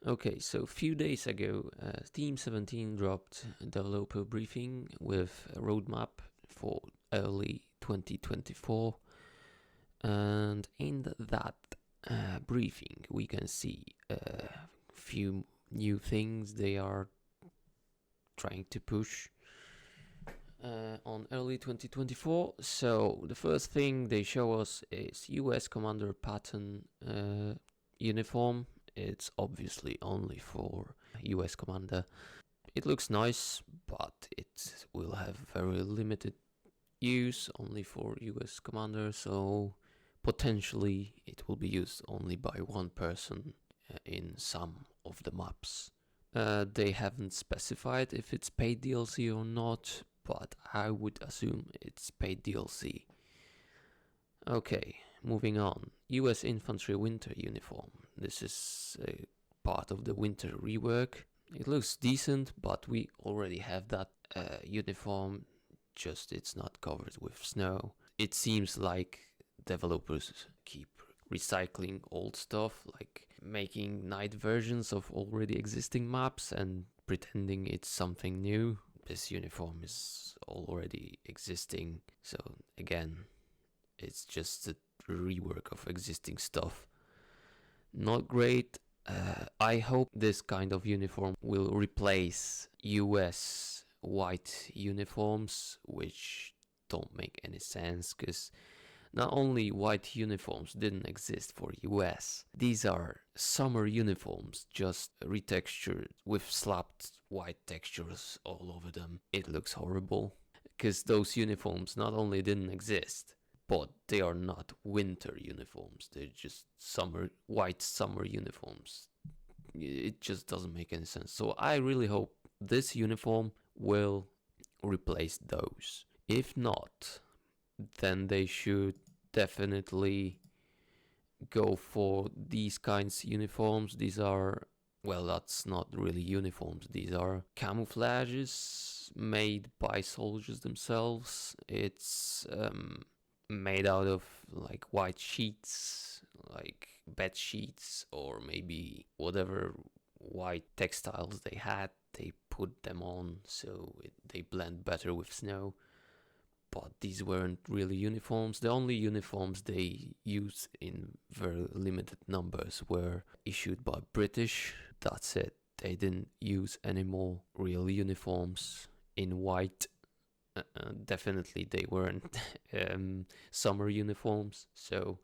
Okay, so a few days ago, Team 17 dropped a developer briefing with a roadmap for early 2024, and in that briefing, we can see a few new things they are trying to push on early 2024. So the first thing they show us is US Commander pattern uniform. It's obviously only for US Commander. It looks nice, but it will have very limited use, only for US Commander, so potentially it will be used only by one person in some of the maps. They haven't specified if it's paid DLC or not, but I would assume it's paid DLC. Okay, moving on. US Infantry Winter Uniform. This is a part of the winter rework. It looks decent, but we already have that uniform, just it's not covered with snow. It seems like developers keep recycling old stuff, like making night versions of already existing maps and pretending it's something new. This uniform is already existing, so again, it's just a rework of existing stuff. Not great. I hope this kind of uniform will replace US white uniforms, which don't make any sense, because not only white uniforms didn't exist for US, these are summer uniforms, just retextured with slapped white textures all over them. It looks horrible, because those uniforms not only didn't exist, but they are not winter uniforms. They're just white summer uniforms. It just doesn't make any sense. So I really hope this uniform will replace those. If not, then they should definitely go for these kinds of uniforms. These are, well, that's not really uniforms. These are camouflages made by soldiers themselves. It's made out of like white sheets, like bed sheets, or maybe whatever white textiles they had. They put them on so they blend better with snow. But these weren't really uniforms. The only uniforms they used in very limited numbers were issued by British. That's it. They didn't use any more real uniforms in white. Definitely they weren't summer uniforms, so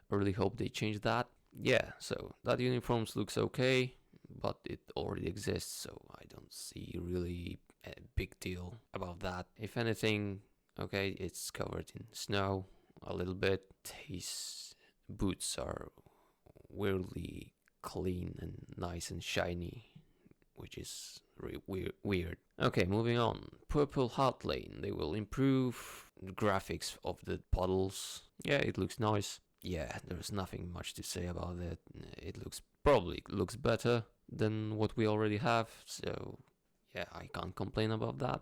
I really hope they change that. Yeah, so that uniforms looks okay, but it already exists, so I don't see really a big deal about that. If anything, okay, it's covered in snow a little bit. His boots are weirdly clean and nice and shiny, which is weird. Okay, moving on. Purple Heart Lane. They will improve the graphics of the puddles. Yeah, it looks nice. Yeah, there's nothing much to say about it. It probably looks better than what we already have, so yeah, I can't complain about that.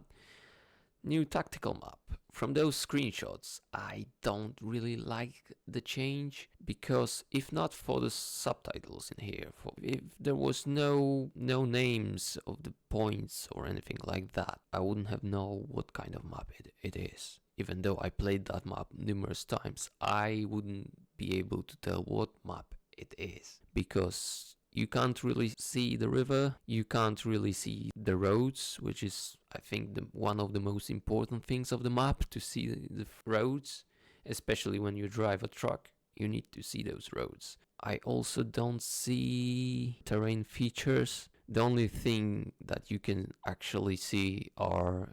New tactical map. From those screenshots, I don't really like the change, because if not for the subtitles in here, if there was no names of the points or anything like that, I wouldn't have known what kind of map it is. Even though I played that map numerous times, I wouldn't be able to tell what map it is, because you can't really see the river, you can't really see the roads, which is, I think, one of the most important things of the map, to see the roads, especially when you drive a truck. You need to see those roads. I also don't see terrain features. The only thing that you can actually see are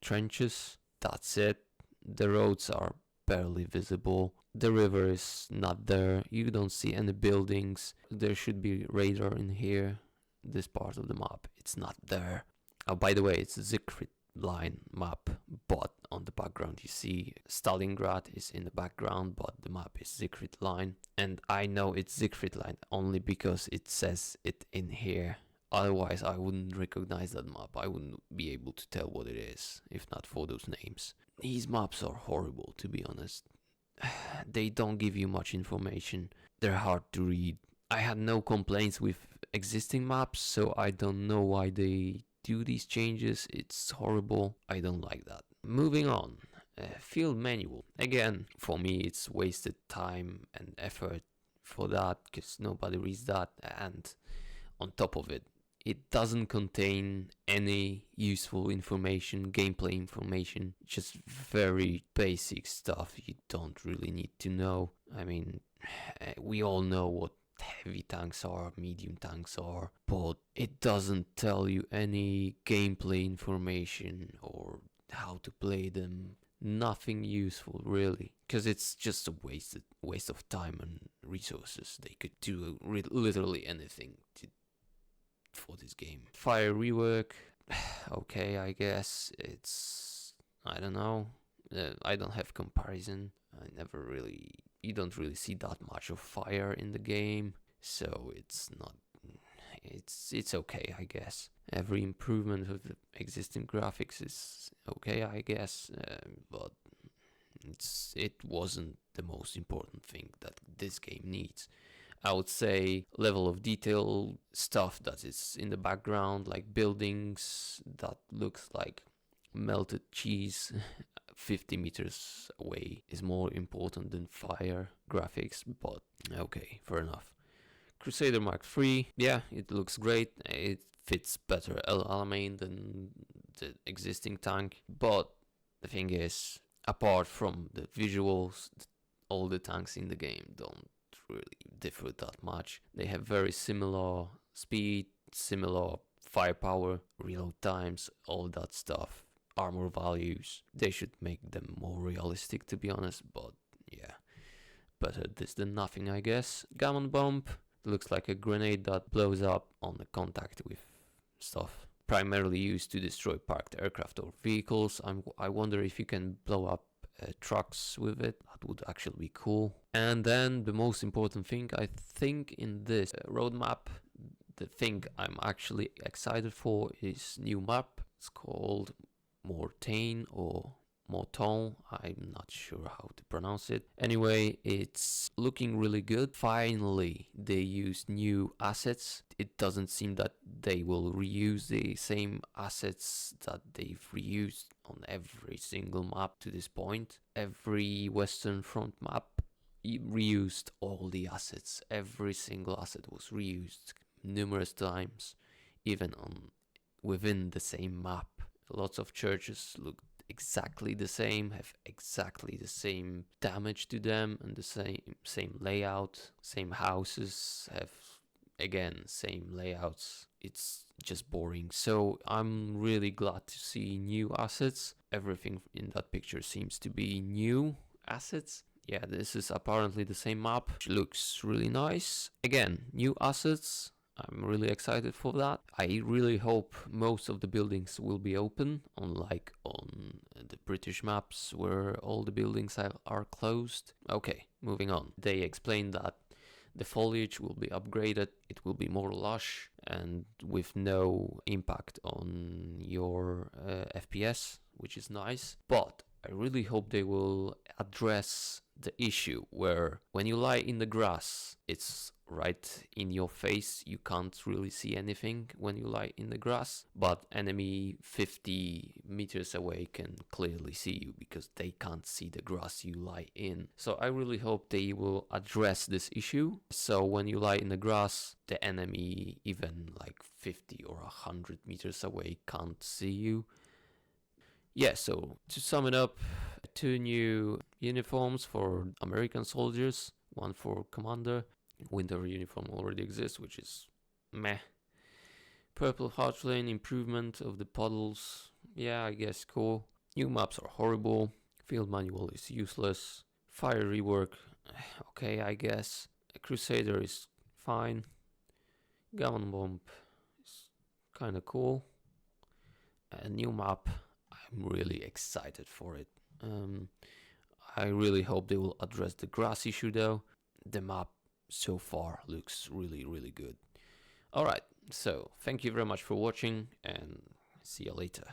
trenches. That's it. The roads are barely visible. The river is not there. You don't see any buildings. There should be radar in here. This part of the map, it's not there. Oh, by the way, it's a Siegfried Line map, but on the background you see Stalingrad is in the background, but the map is Siegfried Line. And I know it's Siegfried Line only because it says it in here. Otherwise, I wouldn't recognize that map. I wouldn't be able to tell what it is, if not for those names. These maps are horrible, to be honest. They don't give you much information. They're hard to read. I had no complaints with existing maps, so I don't know why they do these changes. It's horrible. I don't like that. Moving on. Field manual. Again, for me, it's wasted time and effort for that because nobody reads that. And on top of it, it doesn't contain any useful information, gameplay information, just very basic stuff you don't really need to know. I mean, we all know what heavy tanks are, medium tanks are, but it doesn't tell you any gameplay information or how to play them. Nothing useful really, because it's just a waste of time and resources. They could do literally anything for this game. Fire rework, okay, I guess I don't know. I don't have comparison. You don't really see that much of fire in the game, so it's okay, I guess. Every improvement of the existing graphics is okay, I guess, but it wasn't the most important thing that this game needs. I would say level of detail stuff that is in the background, like buildings that looks like melted cheese 50 meters away, is more important than fire graphics, but okay, fair enough. Crusader Mark III, yeah, it looks great. It fits better El Alamein than the existing tank, but the thing is, apart from the visuals, all the tanks in the game don't really differ that much. They have very similar speed, similar firepower, reload times, all that stuff, armor values. They should make them more realistic, to be honest, but yeah, better this than nothing, I guess. Gammon Bomb looks like a grenade that blows up on the contact with stuff. Primarily used to destroy parked aircraft or vehicles. I wonder if you can blow up trucks with it. That would actually be cool. And then the most important thing, I think, in this roadmap, the thing I'm actually excited for is new map. It's called Mortain or Morton, I'm not sure how to pronounce it. Anyway, it's looking really good. Finally, they used new assets. It doesn't seem that they will reuse the same assets that they've reused on every single map to this point. Every Western Front map reused all the assets. Every single asset was reused numerous times, even within the same map. Lots of churches look exactly the same, have exactly the same damage to them, and the same layout. Same houses have, again, same layouts. It's just boring. So I'm really glad to see new assets. Everything in that picture seems to be new assets. Yeah, this is apparently the same map, which looks really nice. Again, new assets. I'm really excited for that. I really hope most of the buildings will be open, unlike on the British maps where all the buildings are closed. Okay, moving on. They explained that the foliage will be upgraded, it will be more lush and with no impact on your FPS, which is nice. But I really hope they will address the issue where when you lie in the grass, it's right in your face. You can't really see anything when you lie in the grass, but enemy 50 meters away can clearly see you because they can't see the grass you lie in. So I really hope they will address this issue. So when you lie in the grass, the enemy even like 50 or 100 meters away can't see you. Yeah, so to sum it up, 2 new uniforms for American soldiers, 1 for commander. Winter uniform already exists, which is meh. Purple Heartland, improvement of the puddles. Yeah, I guess cool. New maps are horrible. Field manual is useless. Fire rework, okay, I guess. Crusader is fine. Gammon Bomb is kinda cool. A new map, I'm really excited for it. I really hope they will address the grass issue though. The map so far looks really, really good. Alright, so thank you very much for watching and see you later.